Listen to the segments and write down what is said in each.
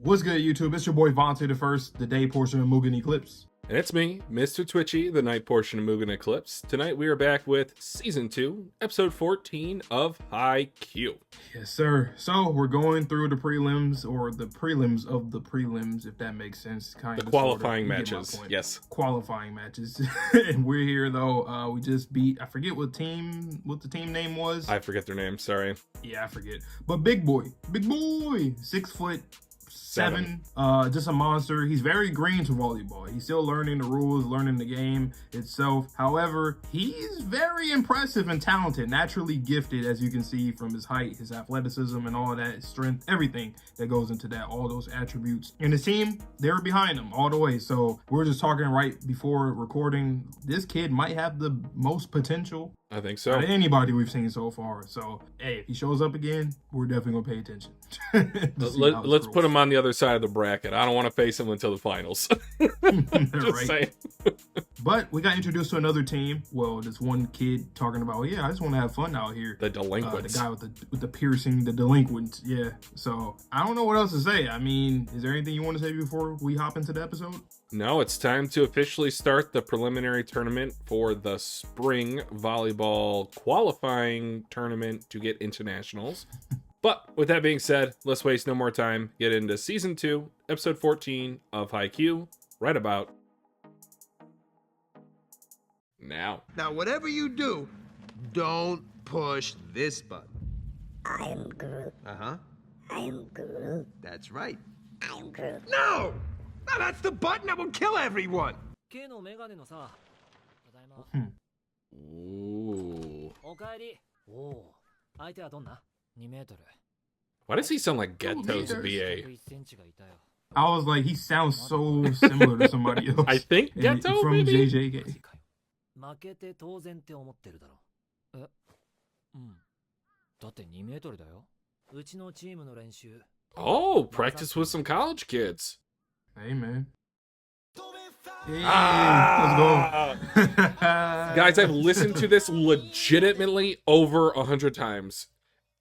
What's good, YouTube? It's your boy Vontae the First, the day portion of Mugen Eclipse. And it's me, Mr. Twitchy, the night portion of Mugen Eclipse. Tonight we are back with Season 2, Episode 14 of Haikyuu. Yes, sir. So we're going through the prelims, or the prelims of the prelims, if that makes sense. Kind of the qualifying matches, yes. Qualifying matches. And we're here, though. We just beat, I forget what the team name was. I forget their name, sorry. Yeah, I forget. But big boy, 6'7", just a monster. He's very green to volleyball. He's still learning the rules, learning the game itself. However, he's very impressive and talented, naturally gifted, as you can see from his height, his athleticism, and all that, strength, everything that goes into that, all those attributes. And his team, they were behind him all the way. So we were just talking right before recording. This kid might have the most potential, I think so, out of anybody we've seen so far. So, hey, if he shows up again, we're definitely going to pay attention. Let's put him on the other side of the bracket. I don't want to face him until the finals. Just saying. But we got introduced to another team. Well, this one kid talking about, yeah, I just want to have fun out here. The delinquents. The guy with the piercing, the delinquent. Yeah. So, I don't know what else to say. I mean, is there anything you want to say before we hop into the episode? No, it's time to officially start the preliminary tournament for the spring volleyball qualifying tournament to get internationals. But with that being said, let's waste no more time. Get into Season 2, Episode 14 of Haikyuu right about now. Now, whatever you do, don't push this button. I am Groot. Uh-huh. I am Groot. That's right. I am Groot. No! No, that's the button that will kill everyone! Ooh. Why does he sound like Geto's VA? I was like, he sounds so similar to somebody else. I think Geto, from maybe? JJK. Oh, practice with some college kids. Hey, man. Hey, let's go. Guys, I've listened to this legitimately over 100 times.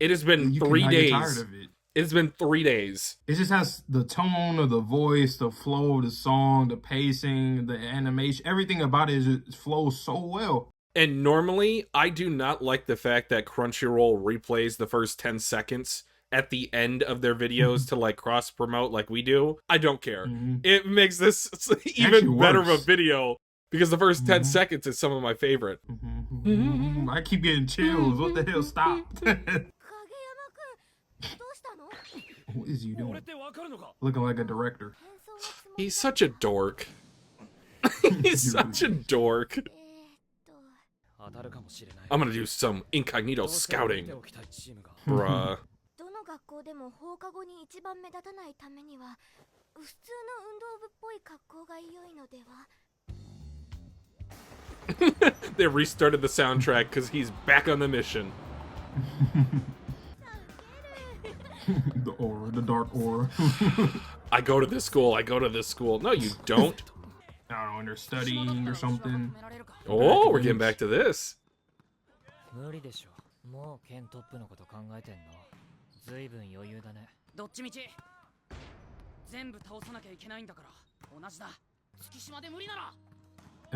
It has been 3 days. Tired of it. It's been 3 days. It just has the tone of the voice, the flow of the song, the pacing, the animation, everything about it just flows so well. And normally, I do not like the fact that Crunchyroll replays the first 10 seconds at the end of their videos to like cross promote like we do. I don't care. It makes this even better of a video because the first 10 seconds is some of my favorite. I keep getting chills. What the hell? Stop. What is you doing? Looking like a director. He's such a dork. He's such a dork. I'm gonna do some incognito scouting. Bruh. They restarted the soundtrack because he's back on the mission. The aura, the dark aura. I go to this school, I go to this school. No, you don't. I don't know, they're studying or something. Oh, we're getting back to this. And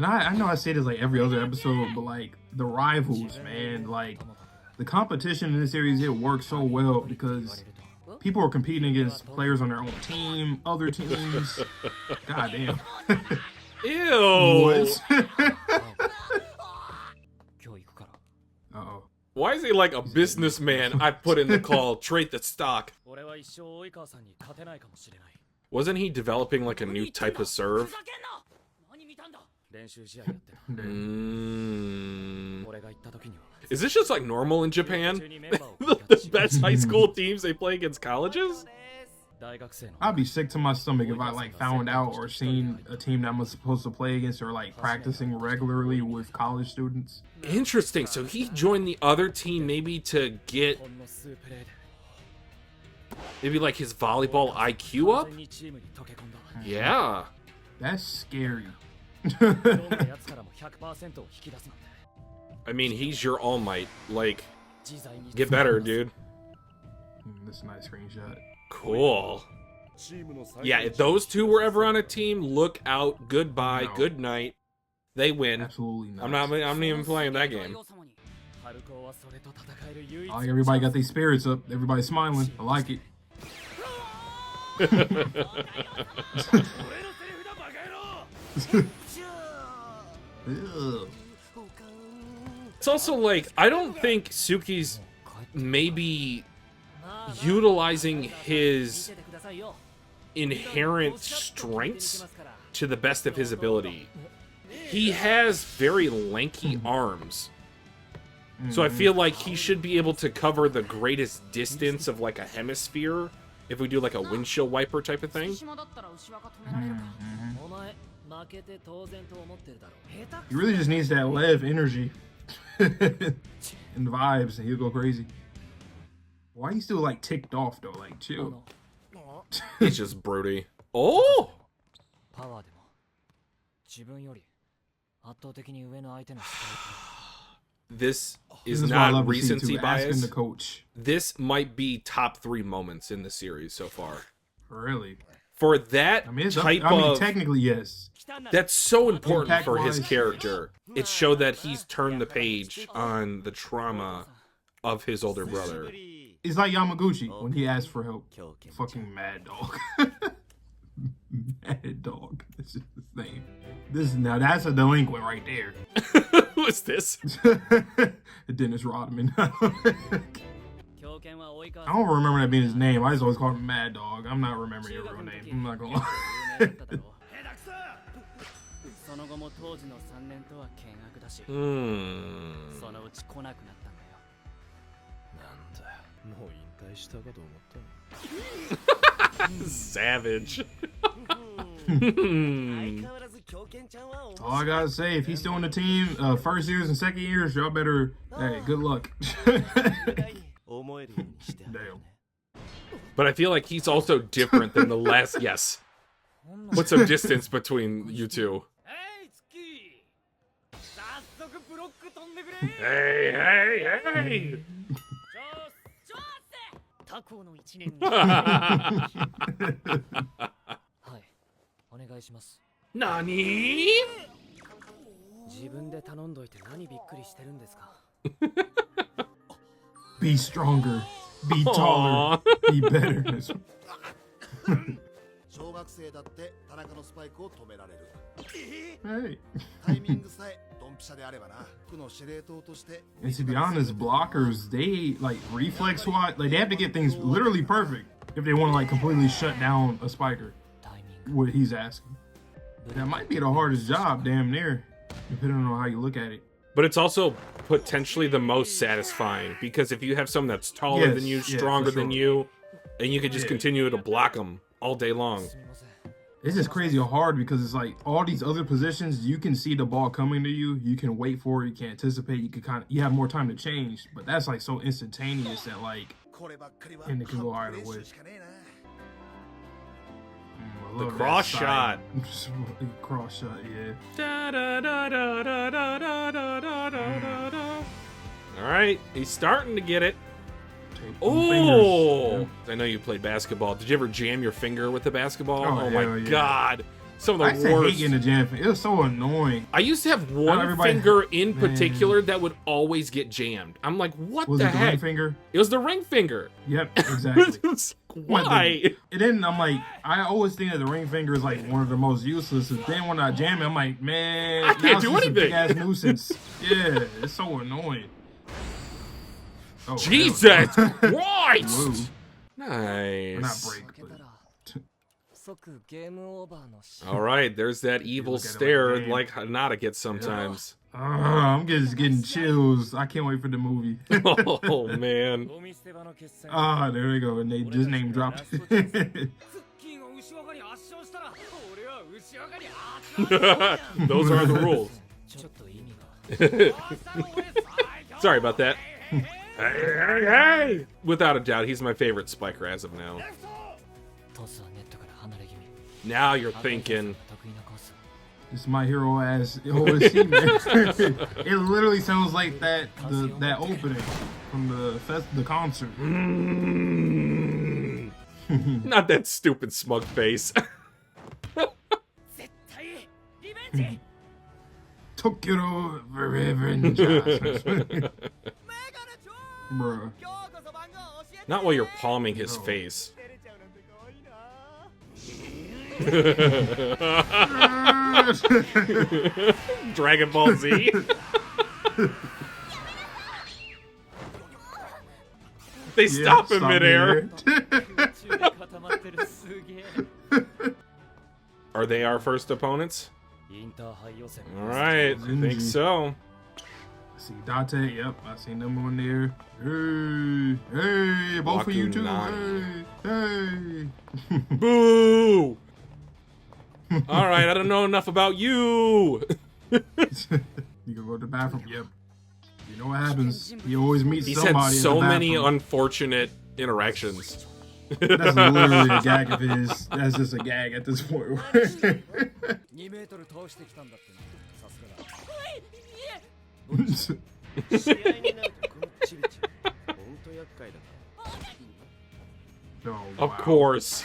I know I say this like every other episode, but like the rivals, man, like the competition in this series, it works so well because people are competing against players on their own team, other teams. God damn. Ew. Uh-oh. Why is he like a businessman I put in the call, trade the stock? Wasn't he developing like a new type of serve? Is this just like normal in Japan? The best high school teams, they play against colleges? I'd be sick to my stomach if I like found out or seen a team that I'm supposed to play against or like practicing regularly with college students. Interesting. So he joined the other team maybe to get maybe like his volleyball IQ up? Yeah. That's scary. I mean, he's your All Might. Like, get better, dude. This is a nice screenshot. Cool. Yeah, if those two were ever on a team, look out. Goodbye. No. Good night. They win. Absolutely not. I'm not even playing that game. Oh, everybody got their spirits up. Everybody's smiling. I like it. Ugh. It's also like, I don't think Suki's maybe utilizing his inherent strengths to the best of his ability. He has very lanky arms. So I feel like he should be able to cover the greatest distance of like a hemisphere if we do like a windshield wiper type of thing. He really just needs that Lev energy and vibes, and he'll go crazy. Why are you still like ticked off though? Like, chill. He's just broody. Oh! This is what I love not to see, recency too, asking bias. the coach. This might be top 3 moments in the series so far. Really? For that I mean, type I mean, of... technically, yes. That's so important for his Impact-wise. character. It showed that he's turned the page on the trauma of his older brother. It's like Yamaguchi when he asked for help. Fucking Mad Dog. Mad Dog. That's just his name. Now that's a delinquent right there. Who is this? Dennis Rodman. I don't remember that being his name. I just always call him Mad Dog. I'm not remembering your real name. I'm not gonna lie. Savage. All I gotta say, if he's still on the team, first years and second years, y'all better, hey, good luck. Damn. But I feel like he's also different than the last. Yes. What's some distance between you two? Hey, hey, hey! Nani? Be stronger. Be taller. Aw. Be better. Hey. And to be honest, blockers, they like reflex wise, like they have to get things literally perfect if they want to like completely shut down a spiker. What he's asking. That might be the hardest job, damn near, depending on how you look at it. But it's also potentially the most satisfying, because if you have someone that's taller Yes, than you, yeah, stronger for than sure. you, and you can just continue to block them all day long. It's just crazy hard because it's like all these other positions, you can see the ball coming to you, you can wait for it, you can anticipate, you have more time to change. But that's like so instantaneous that like, and it can go either way. I The love cross that shot. side. Cross shot, yeah. Da, da, da, da, da, da, da, da, da, da, da. All right, he's starting to get it. Tape them Oh! fingers. I know you played basketball. Did you ever jam your finger with the basketball? Oh, Oh my hell yeah. god. Some I of used the to worst. hate getting the jam. It was so annoying. I used to have one everybody- finger in Man. particular that would always get jammed. I'm like, what Was the it the ring heck? finger? It was the ring finger. Yep, exactly. It's like, why? And then I'm like, I always think that the ring finger is like one of the most useless. And then when I jam it, I'm like, man, I can't do anything. Big ass nuisance. Yeah, it's so annoying. Oh, Jesus hell. Christ! Whoa. Nice. Not break, but All right, there's that evil look at it stare like, like Hanada gets sometimes. I'm just getting chills. I can't wait for the movie. Oh man. There we go. And they just name dropped. Those are the rules. Sorry about that. Hey, hey, hey! Without a doubt, he's my favorite spiker as of now. Now you're thinking. This is my hero ass OSC, man. It literally sounds like that opening from the concert. Not that stupid smug face. Tokyo Revenge. Bruh. Not while you're palming his face. Dragon Ball Z. They stop in midair. Are they our first opponents? Alright, I think so. I see Date, yep, I seen them on there. Hey, hey, both of you too. Hey, hey. Boo! Alright, I don't know enough about you. You can go to the bathroom, yep. You know what happens. He always meets He's somebody. had so in the many bathroom. unfortunate interactions. That's literally a gag of his. That's just a gag at this point. Oh, Of wow. course.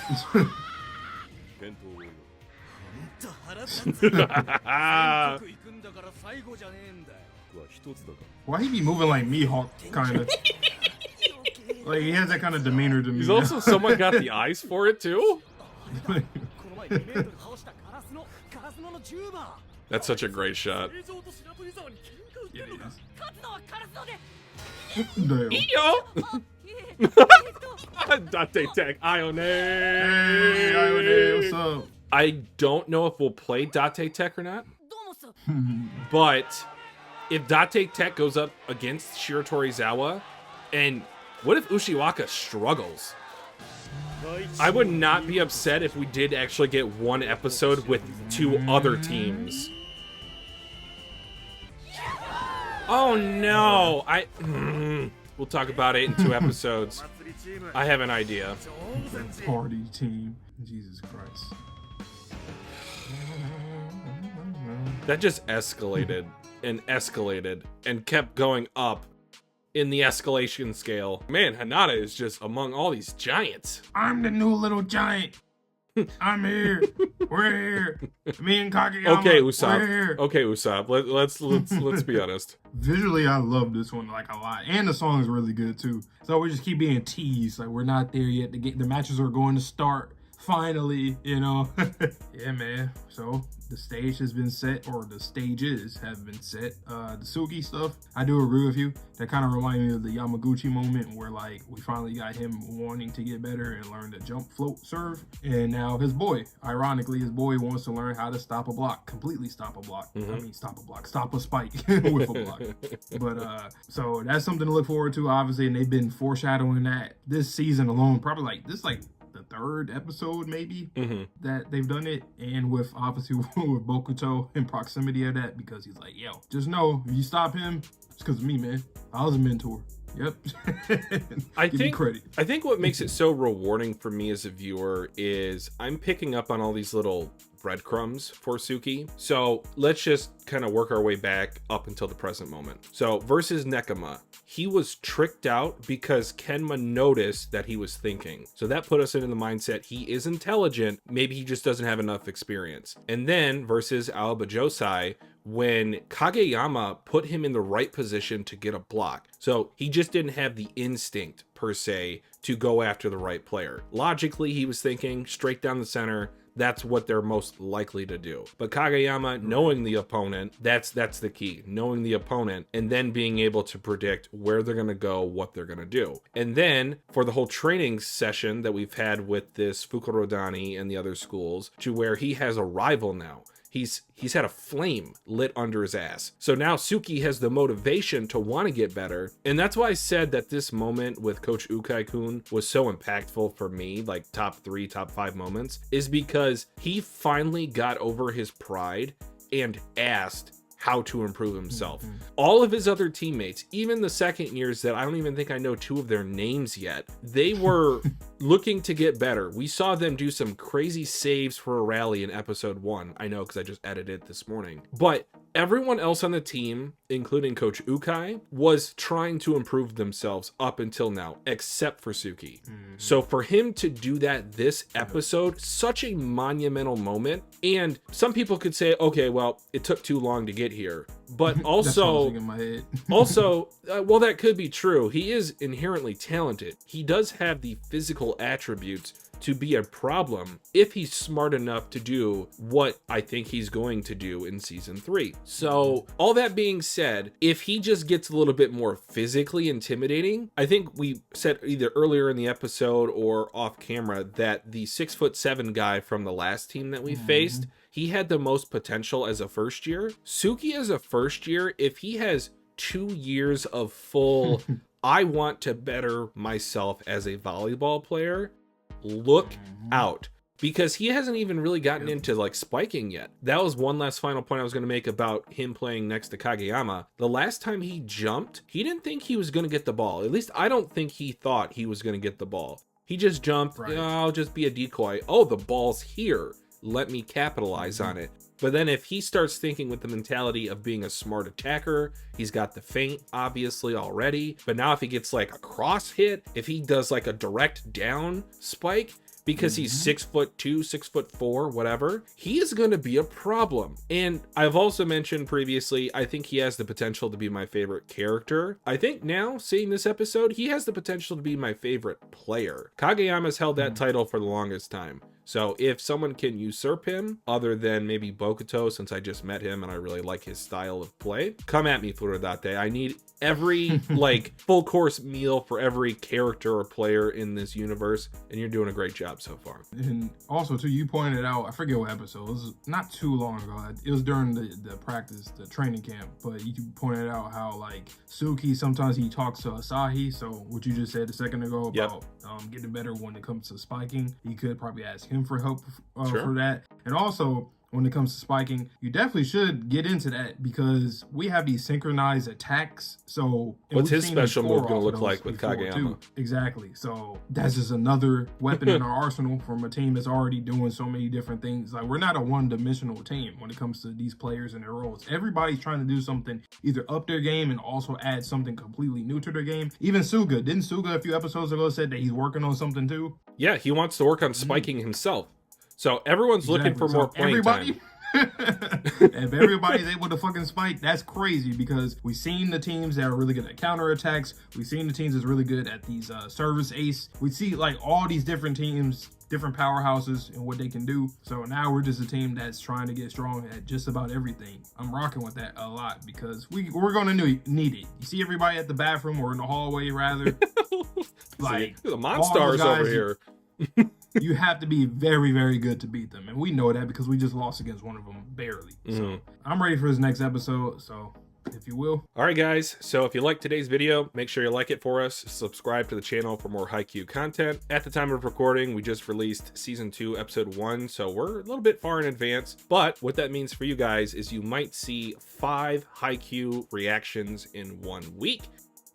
Why he be moving like Mihawk, kind of? Like he has that kind of demeanor to me. He's also somewhat got the eyes for it too. That's such a great shot. Damn. Yo! Date Tech, Ione. Hey, Ione, what's up? I don't know if we'll play Date Tech or not, but if Date Tech goes up against Shiratorizawa, and what if Ushiwaka struggles? I would not be upset if we did actually get one episode with two other teams. Oh no! We'll talk about it in 2 episodes. I have an idea. Party team. Jesus Christ. That just escalated and escalated and kept going up in the escalation scale. Man, Hanada is just among all these giants. I'm the new little giant. I'm here. We're here. Me and Kageyama. Okay, We're Usopp. here. Okay, Usopp. Let's be honest. Visually, I love this one like a lot, and the song is really good too. So we just keep being teased, like we're not there yet. The matches are going to start finally, you know. Yeah, man. So the stage has been set, or the stages have been set. The Sugi stuff, I do agree with you. That kind of reminded me of the Yamaguchi moment where like we finally got him wanting to get better and learn to jump, float, serve. And now his boy, ironically, his boy wants to learn how to stop a block, completely stop a block. I mean, stop a block, stop a spike with a block. But so that's something to look forward to, obviously. And they've been foreshadowing that this season alone, probably like this, like the 3rd episode maybe that they've done it, and with obviously with Bokuto in proximity of that, because he's like, yo, just know if you stop him, it's because of me, man. I was a mentor. Yep. Give me credit. I think what makes it so rewarding for me as a viewer is I'm picking up on all these little breadcrumbs for Suki. So let's just kind of work our way back up until the present moment. So versus Nekama, he was tricked out because Kenma noticed that he was thinking. So that put us into the mindset he is intelligent, maybe he just doesn't have enough experience. And then versus Aoba Josai, when Kageyama put him in the right position to get a block. So he just didn't have the instinct per se to go after the right player. Logically, he was thinking straight down the center. That's what they're most likely to do. But Kageyama, knowing the opponent, that's the key. Knowing the opponent and then being able to predict where they're going to go, what they're going to do. And then for the whole training session that we've had with this Fukurodani and the other schools, to where he has a rival now. He's had a flame lit under his ass. So now Suki has the motivation to want to get better. And that's why I said that this moment with Coach Ukai-kun was so impactful for me, like top 3, top 5 moments, is because he finally got over his pride and asked how to improve himself. All of his other teammates, even the second years that I don't even think I know 2 of their names yet, they were looking to get better. We saw them do some crazy saves for a rally in episode 1. I know because I just edited it this morning. But everyone else on the team, including Coach Ukai, was trying to improve themselves up until now, except for Suki. So for him to do that this episode, such a monumental moment. And some people could say, okay, well, it took too long to get here. But That's what I was also, thinking in my head. well, that could be true. He is inherently talented. He does have the physical attributes to be a problem if he's smart enough to do what I think he's going to do in season 3. So all that being said, if he just gets a little bit more physically intimidating, I think we said either earlier in the episode or off camera that the 6'7" guy from the last team that we faced, he had the most potential as a first year. Suki as a first year, if he has 2 years of full, I want to better myself as a volleyball player, look out, because he hasn't even really gotten into like spiking yet. That was one last final point I was going to make about him playing next to Kageyama. The last time he jumped, he didn't think he was going to get the ball. At least I don't think he thought he was going to get the ball. He just jumped, Right. I'll just be a decoy. Oh, the ball's here. Let me capitalize on it. But then if he starts thinking with the mentality of being a smart attacker, he's got the feint obviously already. But now if he gets like a cross hit, if he does like a direct down spike, because he's 6'2", 6'4", whatever, he is going to be a problem. And I've also mentioned previously, I think he has the potential to be my favorite character. I think now, seeing this episode, he has the potential to be my favorite player. Kageyama's held that title for the longest time. So if someone can usurp him, other than maybe Bokuto, since I just met him and I really like his style of play, come at me, Furudate. I need every like full course meal for every character or player in this universe, and you're doing a great job so far. And also, too, you pointed out, I forget what episode, it was not too long ago. It was during the practice, the training camp, but you pointed out how, like, Suki, sometimes he talks to Asahi. So what you just said a second ago about getting better when it comes to spiking, you could probably ask him for help for that. And also, when it comes to spiking, you definitely should get into that because we have these synchronized attacks. So what's his special move going to look those like with before, Kageyama? too. Exactly. So that's just another weapon in our arsenal from a team that's already doing so many different things. Like, we're not a one-dimensional team when it comes to these players and their roles. Everybody's trying to do something, either up their game and also add something completely new to their game. Even Suga. Didn't Suga a few episodes ago said that he's working on something too? Yeah, he wants to work on spiking himself. So everyone's looking for more playing time. If everybody's able to fucking spike, that's crazy, because we've seen the teams that are really good at counterattacks. We've seen the teams that's really good at these service ace. We see like all these different teams, different powerhouses and what they can do. So now we're just a team that's trying to get strong at just about everything. I'm rocking with that a lot because we're going to need it. You see everybody at the bathroom or in the hallway rather. Like the Monstars over here. You have to be very, very good to beat them. And we know that because we just lost against one of them barely. So I'm ready for this next episode. So if you will. All right, guys. So if you liked today's video, make sure you like it for us. Subscribe to the channel for more Haikyuu content. At the time of recording, we just released season 2, episode 1. So we're a little bit far in advance. But what that means for you guys is you might see 5 Haikyuu reactions in 1 week.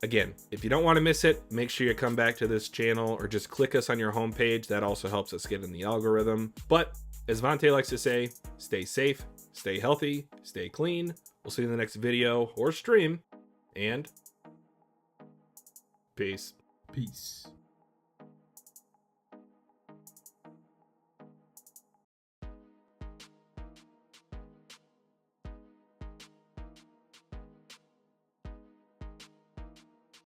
Again, if you don't want to miss it, make sure you come back to this channel or just click us on your homepage. That also helps us get in the algorithm. But as Vante likes to say, stay safe, stay healthy, stay clean. We'll see you in the next video or stream, and peace. Peace.